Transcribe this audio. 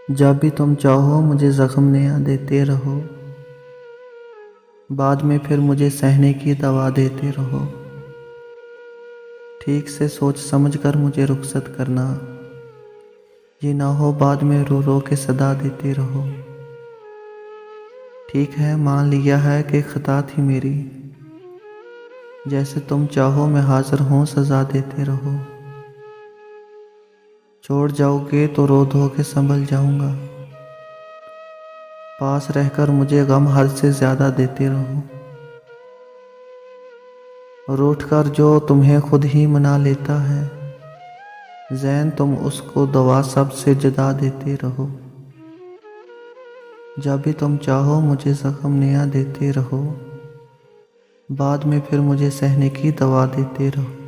जब भी तुम चाहो मुझे ज़ख्म नया देते रहो, बाद में फिर मुझे सहने की दवा देते रहो। ठीक से सोच समझ कर मुझे रुखसत करना, ये ना हो बाद में रो रो के सदा देते रहो। ठीक है मान लिया है कि खता थी मेरी, जैसे तुम चाहो मैं हाज़िर हूँ सज़ा देते रहो। छोड़ जाओगे तो रो धो के संभल जाऊँगा, पास रहकर मुझे गम हद से ज़्यादा देते रहो। रूठ कर जो तुम्हें खुद ही मना लेता है, ज़ैन तुम उसको दवा सब से जुदा देते रहो। जब भी तुम चाहो मुझे ज़ख्म नया देते रहो, बाद में फिर मुझे सहने की दवा देते रहो।